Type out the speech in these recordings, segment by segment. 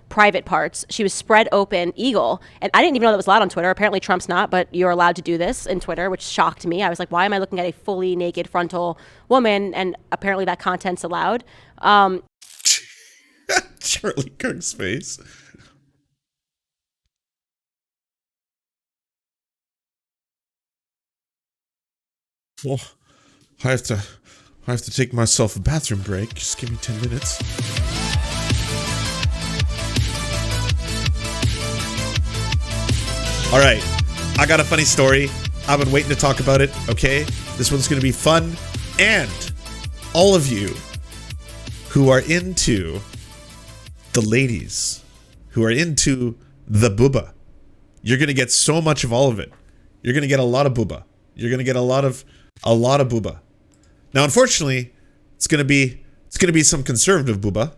private parts. She was spread open eagle, and I didn't even know that was allowed on Twitter. Apparently Trump's not, but you're allowed to do this in Twitter, which shocked me. I was like, why am I looking at a fully naked frontal woman? And apparently that content's allowed. Charlie Kirk's face. Well, I have to take myself a bathroom break. Just give me 10 minutes. All right, I got a funny story. I've been waiting to talk about it, okay? This one's going to be fun. And all of you who are into the ladies, who are into the booba, you're going to get so much of all of it. You're going to get a lot of booba. You're going to get a lot of booba. Now, unfortunately, it's going to be some conservative booba,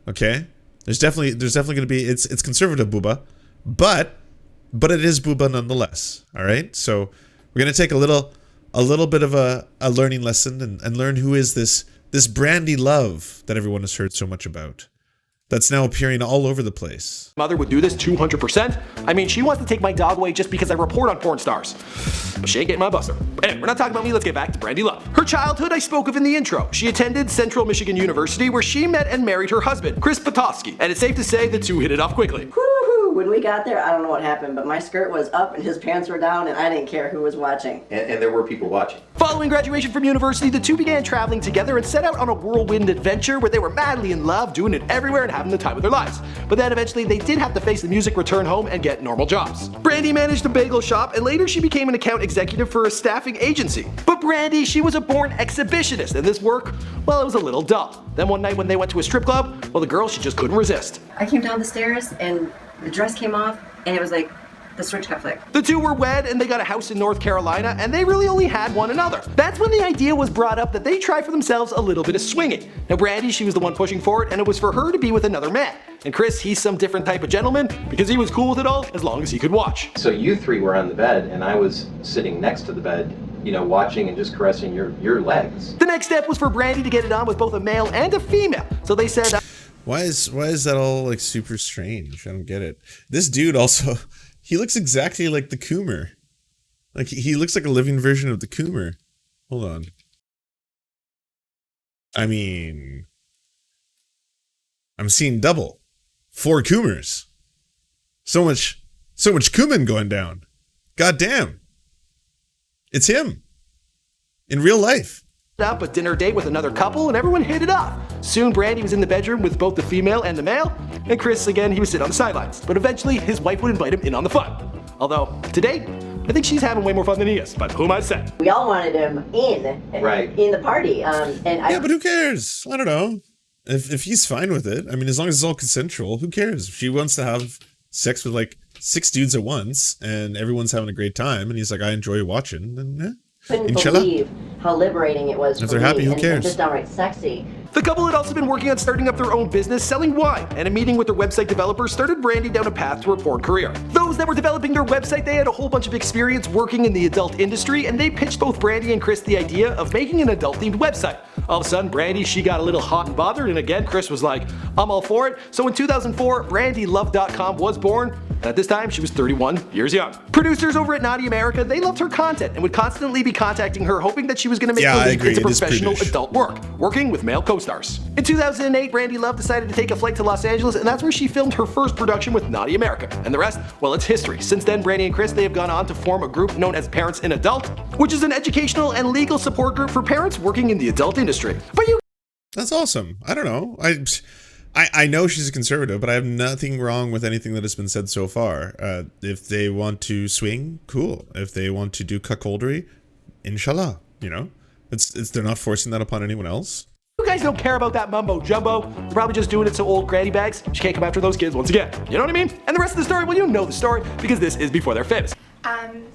okay? There's definitely going to be it's conservative booba, but it is booba nonetheless. All right, so we're gonna take a little bit of a learning lesson and learn who is this Brandi Love that everyone has heard so much about, that's now appearing all over the place. Mother would do this 200%. I mean, she wants to take my dog away just because I report on porn stars. But she ain't getting my buster. Anyway, we're not talking about me, let's get back to Brandi Love. Her childhood I spoke of in the intro. She attended Central Michigan University where she met and married her husband, Chris Potofsky, and it's safe to say the two hit it off quickly. Woo-hoo. When we got there, I don't know what happened, but my skirt was up and his pants were down and I didn't care who was watching. And there were people watching. Following graduation from university, the two began traveling together and set out on a whirlwind adventure where they were madly in love, doing it everywhere and having the time of their lives. But then eventually they did have to face the music, return home, and get normal jobs. Brandi managed a bagel shop and later she became an account executive for a staffing agency. But Brandi, she was a born exhibitionist and this work, well, it was a little dull. Then one night when they went to a strip club, well, the girl, she just couldn't resist. I came down the stairs and the dress came off and it was like the switch got flicked. The two were wed and they got a house in North Carolina and they really only had one another. That's when the idea was brought up that they try for themselves a little bit of swinging. Now Brandi, she was the one pushing for it and it was for her to be with another man. And Chris, he's some different type of gentleman because he was cool with it all as long as he could watch. So you three were on the bed and I was sitting next to the bed, you know, watching and just caressing your legs. The next step was for Brandi to get it on with both a male and a female. So they said, Why is that all like super strange? I don't get it. This dude also, he looks exactly like the Coomer. Like he looks like a living version of the Coomer. Hold on. I mean, I'm seeing double. 4 Coomers. So much cumin going down. God damn. It's him. In real life. up a dinner date with another couple and everyone hit it off. Soon Brandi was in the bedroom with both the female and the male, and Chris, again, he was sitting on the sidelines. But eventually his wife would invite him in on the fun. Although, to date, I think she's having way more fun than he is, but who am I to say? We all wanted him in the party. Yeah, but who cares? I don't know. If he's fine with it, I mean, as long as it's all consensual, who cares? If she wants to have sex with like 6 dudes at once and everyone's having a great time and he's like, I enjoy watching, then couldn't believe how liberating it was. If they're happy, who cares? And just downright sexy. The couple had also been working on starting up their own business selling wine, and a meeting with their website developers started Brandi down a path to a porn career. Those that were developing their website, they had a whole bunch of experience working in the adult industry, and they pitched both Brandi and Chris the idea of making an adult-themed website. All of a sudden, Brandi, she got a little hot and bothered, and again, Chris was like, I'm all for it. So in 2004, BrandiLove.com was born. And at this time, she was 31 years young. Producers over at Naughty America, they loved her content and would constantly be contacting her, hoping that she was going to make the leap into professional adult work, working with male co-stars. In 2008, Brandi Love decided to take a flight to Los Angeles, and that's where she filmed her first production with Naughty America. And the rest, well, it's history. Since then, Brandi and Chris, they have gone on to form a group known as Parents in Adult, which is an educational and legal support group for parents working in the adult industry. But you... That's awesome. I don't know. I know she's a conservative, but I have nothing wrong with anything that has been said so far. If they want to swing, cool. If they want to do cuckoldry, inshallah. You know, they're not forcing that upon anyone else. You guys don't care about that mumbo jumbo. They're probably just doing it so old granny bags, she can't come after those kids once again. You know what I mean? And the rest of the story, well, you know the story because this is before they're famous.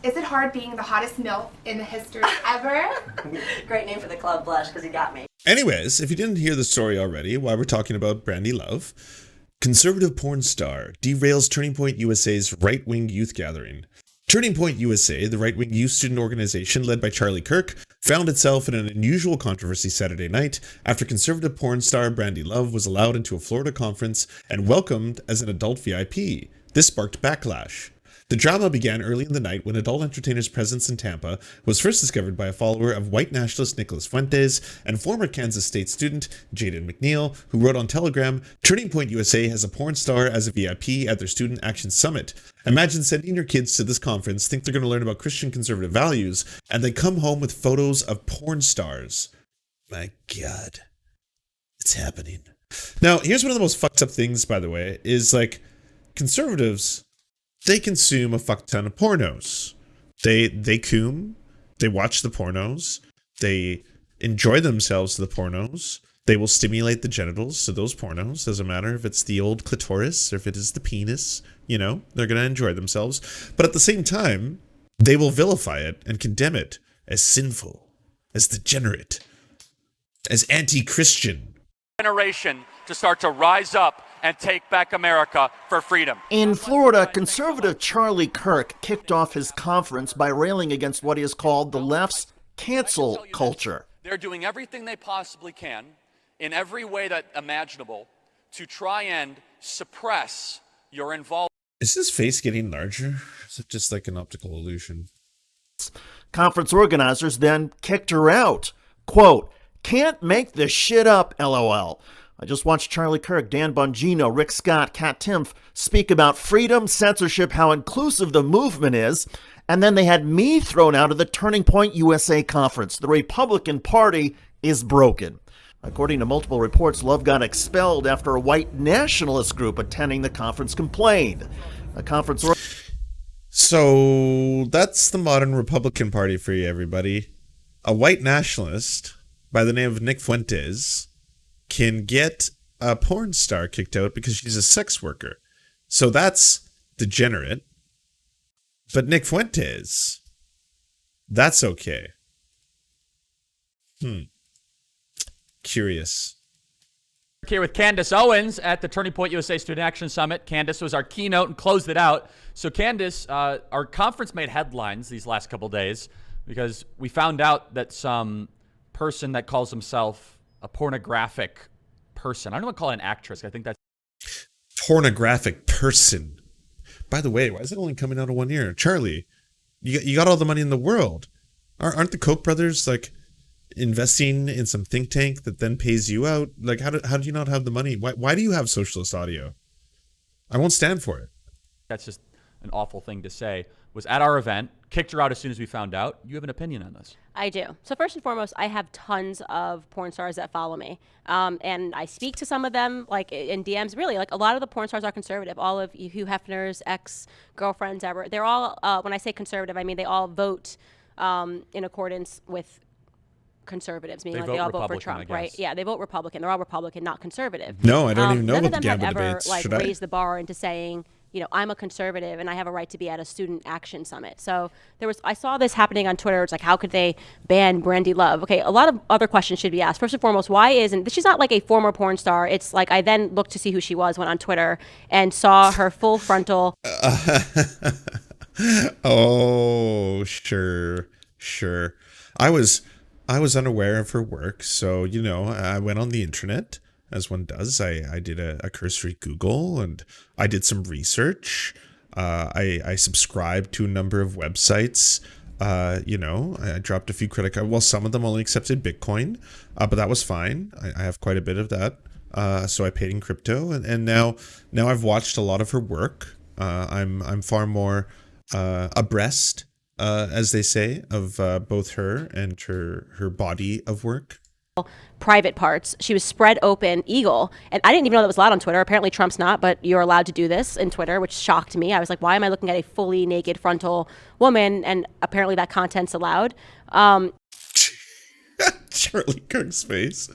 Is it hard being the hottest MILF in the history ever? Great name for the club, Blush, because he got me. Anyways, if you didn't hear the story already, while we're talking about Brandi Love, conservative porn star derails Turning Point USA's right-wing youth gathering. Turning Point USA, the right-wing youth student organization led by Charlie Kirk, found itself in an unusual controversy Saturday night after conservative porn star Brandi Love was allowed into a Florida conference and welcomed as an adult VIP. This sparked backlash. The drama began early in the night when adult entertainer's presence in Tampa was first discovered by a follower of white nationalist Nicholas Fuentes and former Kansas State student Jaden McNeil, who wrote on Telegram, "Turning Point USA has a porn star as a VIP at their Student Action Summit. Imagine sending your kids to this conference, think they're going to learn about Christian conservative values, and they come home with photos of porn stars." My God. It's happening. Now, here's one of the most fucked up things, by the way, is like conservatives, they consume a fuck ton of pornos. They coom, they watch the pornos, they enjoy themselves to the pornos, they will stimulate the genitals to those pornos. Doesn't matter if it's the old clitoris or if it is the penis, you know, they're going to enjoy themselves. But at the same time, they will vilify it and condemn it as sinful, as degenerate, as anti-Christian. Generation to start to rise up and take back America for freedom. In Florida, conservative Charlie Kirk kicked off his conference by railing against what he has called the left's cancel culture. They're doing everything they possibly can in every way that imaginable to try and suppress your involvement. Is his face getting larger? Is it just like an optical illusion? Conference organizers then kicked her out. Quote, "Can't make this shit up, LOL. I just watched Charlie Kirk, Dan Bongino, Rick Scott, Kat Timpf speak about freedom, censorship, how inclusive the movement is, and then they had me thrown out of the Turning Point USA conference. The Republican Party is broken." According to multiple reports, Love got expelled after a white nationalist group attending the conference complained. The conference... So that's the modern Republican Party for you, everybody. A white nationalist by the name of Nick Fuentes can get a porn star kicked out because she's a sex worker. So that's degenerate. But Nick Fuentes, that's okay. Curious. Here with Candace Owens at the Turning Point USA Student Action Summit. Candace was our keynote and closed it out. So Candace, our conference made headlines these last couple days because we found out that some person that calls himself a pornographic person. I don't want to call it an actress. I think that's Pornographic person. By the way, why is it only coming out of one ear? Charlie, you got all the money in the world. Aren't the Koch brothers like investing in some think tank that then pays you out? Like, how do you not have the money? Why do you have socialist audio? I won't stand for it. That's just an awful thing to say. Was at our event, kicked her out as soon as we found out. You have an opinion on this? I do. So first and foremost, I have tons of porn stars that follow me. And I speak to some of them like in DMs. Really, like a lot of the porn stars are conservative. All of Hugh Hefner's ex-girlfriends ever. They're all, when I say conservative, I mean they all vote in accordance with conservatives, meaning they all vote for Trump, right? Yeah, they vote Republican. They're all Republican, not conservative. No, I don't even know about about the None of Gambit them have ever debates. like Should I? raised the bar into saying, you know, I'm a conservative and I have a right to be at a student action summit. So I saw this happening on Twitter. It's like, how could they ban Brandi Love? Okay, a lot of other questions should be asked. First and foremost, why isn't, she's not like a former porn star. It's like, I then looked to see who she was, went on Twitter and saw her full frontal. Oh, sure. I was unaware of her work. So, you know, I went on the internet. As one does. I did a cursory Google and I did some research. I subscribed to a number of websites. You know, I dropped a few credit cards. Well, some of them only accepted Bitcoin, but that was fine. I have quite a bit of that. So I paid in crypto, and now I've watched a lot of her work. I'm far more abreast, as they say, of both her and her body of work. Private parts. She was spread open eagle. And I didn't even know that was allowed on Twitter. Apparently Trump's not, but you're allowed to do this in Twitter, which shocked me. I was like, why am I looking at a fully naked frontal woman? And apparently that content's allowed. Charlie Kirk's face.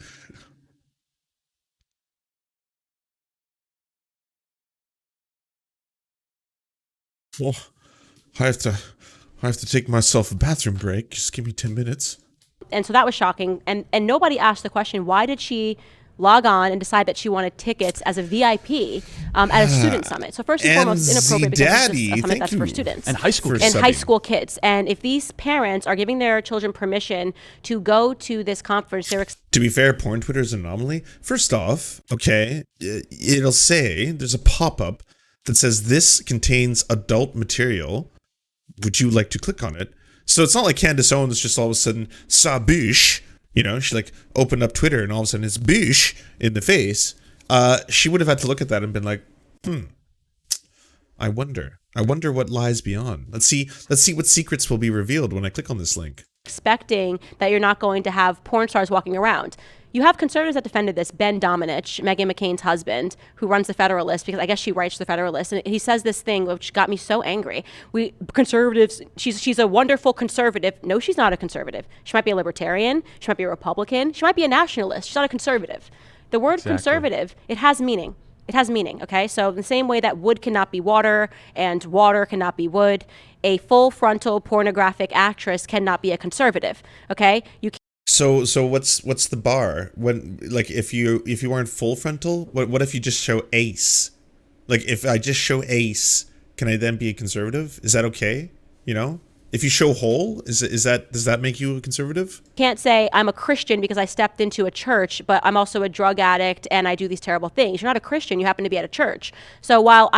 Well, I have to take myself a bathroom break. Just give me 10 minutes. And so that was shocking. And nobody asked the question, why did she log on and decide that she wanted tickets as a VIP at a student summit. So first and foremost, it's inappropriate because it's just a summit that's for students and high school and high school kids. And if these parents are giving their children permission to go to this conference, they're to be fair, porn Twitter is an anomaly. First off, okay, it'll say there's a pop-up that says this contains adult material. Would you like to click on it? So it's not like Candace Owens just all of a sudden saw Boosh, you know, she like opened up Twitter and all of a sudden it's Boosh in the face. She would have had to look at that and been like, I wonder what lies beyond. Let's see what secrets will be revealed when I click on this link. Expecting that you're not going to have porn stars walking around. You have conservatives that defended this. Ben Domenech, Meghan McCain's husband, who runs the Federalist, because I guess she writes the Federalist, and he says this thing which got me so angry. We conservatives, she's a wonderful conservative. No, she's not a conservative. She might be a libertarian. She might be a Republican. She might be a nationalist. She's not a conservative. The word conservative, it has meaning. It has meaning, okay? So in the same way that wood cannot be water and water cannot be wood, a full frontal pornographic actress cannot be a conservative, okay? You can't. So what's the bar when, like, if you aren't full frontal, what if you just show ace? Like, if I just show ace, can I then be a conservative? Is that okay? You know, if you show whole, does that make you a conservative? Can't say I'm a Christian because I stepped into a church, but I'm also a drug addict and I do these terrible things. You're not a Christian. You happen to be at a church. So while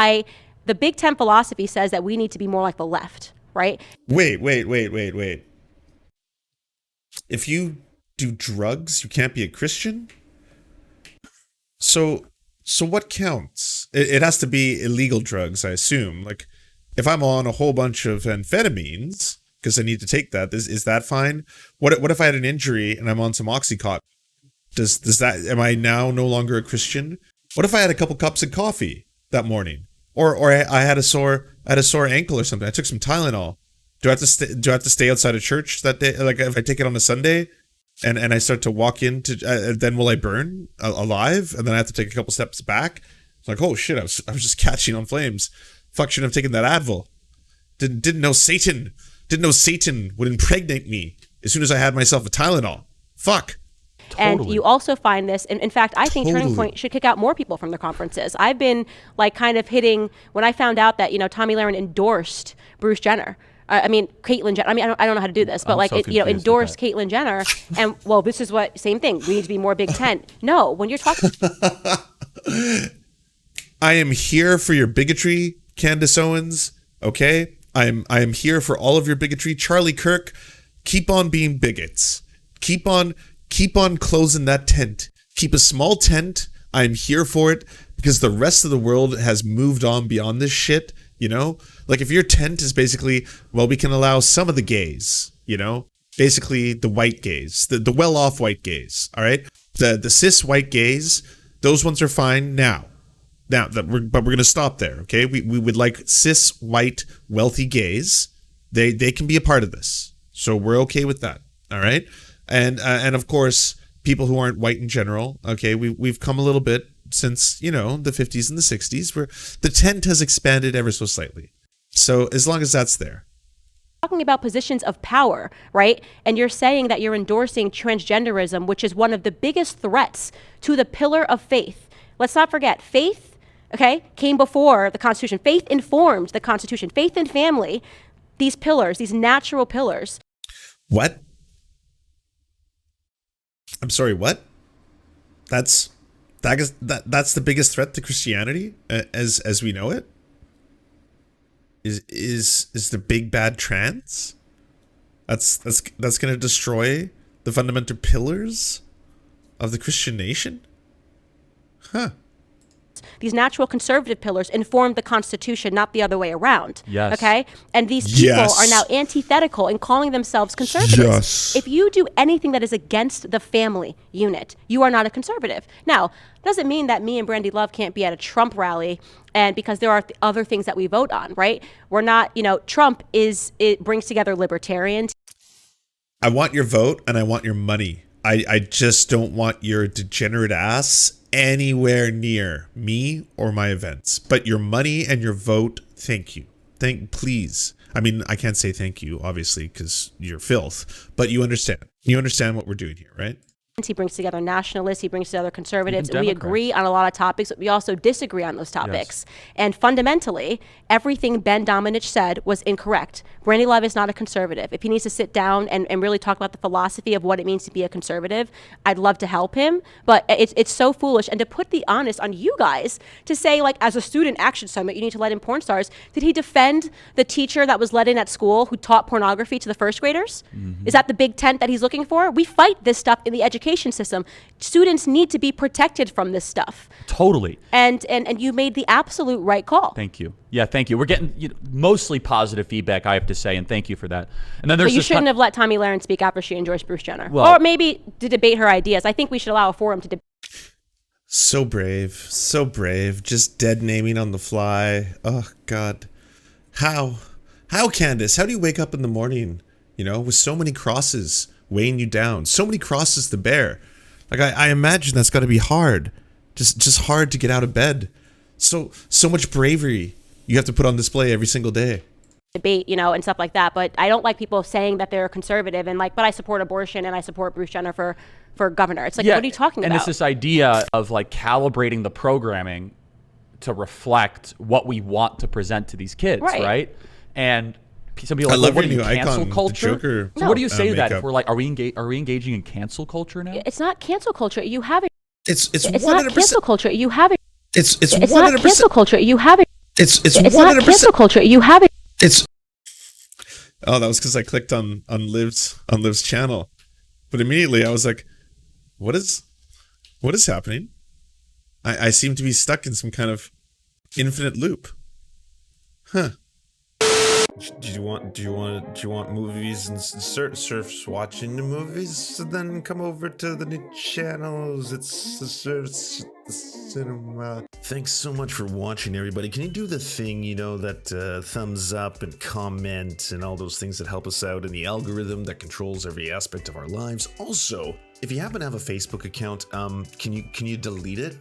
the Big Tent philosophy says that we need to be more like the left, right? Wait. If you do drugs, you can't be a Christian? So what counts? It has to be illegal drugs, I assume. Like, if I'm on a whole bunch of amphetamines, because I need to take that, is that fine? What if I had an injury and I'm on some Oxycontin? Does that, am I now no longer a Christian? What if I had a couple cups of coffee that morning? Or I had a sore ankle or something. I took some Tylenol. Do I have to stay outside of church that day? Like, if I take it on a Sunday and I start to walk into, then will I burn alive? And then I have to take a couple steps back. It's like, oh shit, I was just catching on flames. Fuck, shouldn't have taken that Advil. Didn't know Satan would impregnate me as soon as I had myself a Tylenol. Fuck. Totally. And you also find this, and in fact, I think Turning Point should kick out more people from their conferences. I've been like kind of hitting, when I found out that, Tomi Lahren endorsed Bruce Jenner. Caitlyn Jenner. I don't know how to do this, but endorsed Caitlyn Jenner. And well, this is same thing. We need to be more Big Tent. No, when you're talking. I am here for your bigotry, Candace Owens. Okay? I am here for all of your bigotry. Charlie Kirk, keep on being bigots. Keep on closing that tent. Keep a small tent. I'm here for it because the rest of the world has moved on beyond this shit, you know? Like, if your tent is basically, well, we can allow some of the gays, you know? Basically the white gays, the well-off white gays, all right? The cis white gays, those ones are fine now. But we're going to stop there, okay? We would like cis white wealthy gays. They can be a part of this. So we're okay with that, all right? And of course, people who aren't white in general, okay, we've come a little bit since, the 50s and the 60s, where the tent has expanded ever so slightly. So as long as that's there. Talking about positions of power, right? And you're saying that you're endorsing transgenderism, which is one of the biggest threats to the pillar of faith. Let's not forget, faith, okay, came before the Constitution. Faith informed the Constitution. Faith and family, these pillars, these natural pillars. What? I'm sorry, what? That's the biggest threat to Christianity as we know it? Is the big bad trans? That's going to destroy the fundamental pillars of the Christian nation? Huh. These natural conservative pillars informed the Constitution, not the other way around. Yes. Okay? And these people are now antithetical in calling themselves conservatives. Yes. If you do anything that is against the family unit, you are not a conservative. Now, doesn't mean that me and Brandi Love can't be at a Trump rally, and because there are other things that we vote on, right? We're not, Trump it brings together libertarians. I want your vote and I want your money. I just don't want your degenerate ass anywhere near me or my events. But your money and your vote, thank you. Please. I mean, I can't say thank you, obviously, because you're filth. But you understand. You understand what we're doing here, right? He brings together nationalists. He brings together conservatives. Even We Democrats. agree on a lot of topics, but we also disagree on those topics. And fundamentally, everything Ben Domenech said was incorrect. Brandi Love is not a conservative. If he needs to sit down and really talk about the philosophy of what it means to be a conservative, I'd love to help him. But it's so foolish. And to put the onus on you guys to say, like, as a student action summit, you need to let in porn stars. Did he defend the teacher that was let in at school who taught pornography to the first graders? Is that the big tent that he's looking for? We fight this stuff in the education system. Students need to be protected from this stuff. Totally. And you made the absolute right call. Thank you. Yeah, thank you. We're getting mostly positive feedback, I have to say, and thank you for that. And then there's But you this shouldn't have let Tommy Lahren speak after she endorsed Bruce Jenner. Well- Or maybe to debate her ideas. I think we should allow a forum to debate. So brave. So brave. Just dead naming on the fly. Oh, God. How, Candace? How do you wake up in the morning, with so many crosses weighing you down, so many crosses to bear? Like, I imagine that's got to be hard. Just hard to get out of bed. So much bravery you have to put on display every single day. Debate, and stuff like that. But I don't like people saying that they're conservative and but I support abortion and I support Bruce Jenner for governor. It's like, what are you talking about? And it's this idea of calibrating the programming to reflect what we want to present to these kids, right? And some people are like, what are you, cancel culture? Joker, so what do you say to that? makeup. If we're like, are we engaging in cancel culture now? It's not cancel culture. You have it. It's not cancel culture. You have it. It's not cancel culture. You have it. It's not cancel culture. You have it. Oh, that was because I clicked on Liv's channel, but immediately I was like, what is happening? I seem to be stuck in some kind of infinite loop. Huh. Do you want movies and Serfs watching the movies? So then come over to the new channels. It's the Serfs Cinema. Thanks so much for watching, everybody. Can you do the thing, that thumbs up and comment and all those things that help us out in the algorithm that controls every aspect of our lives? Also, if you happen to have a Facebook account, can you delete it?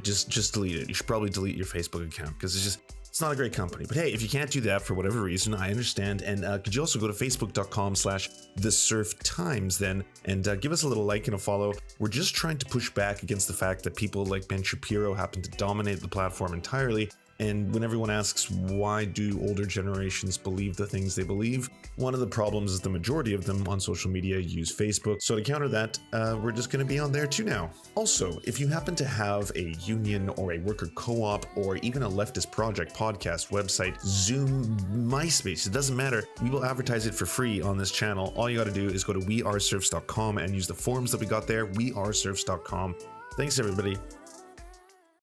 Just delete it. You should probably delete your Facebook account because it's not a great company. But hey, if you can't do that for whatever reason, I understand. And could you also go to facebook.com/thesurftimes then and give us a little like and a follow. We're just trying to push back against the fact that people like Ben Shapiro happen to dominate the platform entirely. And when everyone asks why do older generations believe the things they believe, one of the problems is the majority of them on social media use Facebook. So to counter that, we're just going to be on there too now. Also, if you happen to have a union or a worker co-op or even a leftist project, podcast, website, Zoom, MySpace, it doesn't matter. We will advertise it for free on this channel. All you got to do is go to weareserfs.com and use the forms that we got there, weareserfs.com. Thanks, everybody.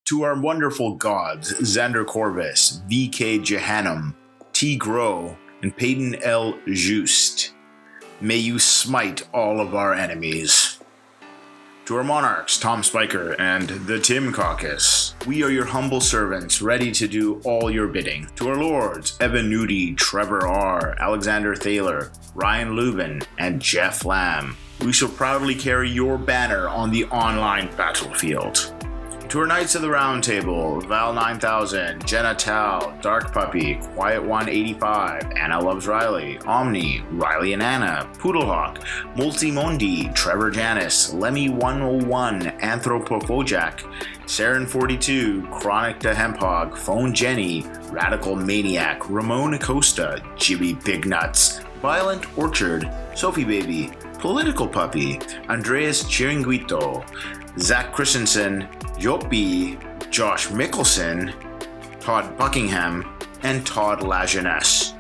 To our wonderful gods, Xander Corvus, VK Jehannam, T. Grow, and Peyton L. Just, may you smite all of our enemies. To our monarchs, Tom Spiker and the Tim Caucus, we are your humble servants, ready to do all your bidding. To our lords, Evan Nudie, Trevor R., Alexander Thaler, Ryan Lubin, and Jeff Lamb, we shall proudly carry your banner on the online battlefield. To our Knights of the Round Table, Val 9000, Jenna Tal, Dark Puppy, Quiet 185, Anna Loves Riley, Omni, Riley and Anna, Poodlehawk, Multimondi, Trevor Janis, Lemmy 101, Anthropofojak, Saren 42, Chronic the Hemphog, Phone Jenny, Radical Maniac, Ramon Acosta, Jibby Big Nuts, Violent Orchard, Sophie Baby, Political Puppy, Andreas Chiringuito, Zach Christensen, Yopi, Josh Mickelson, Todd Buckingham, and Todd Lajeunesse.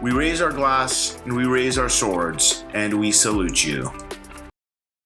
We raise our glass and we raise our swords and we salute you.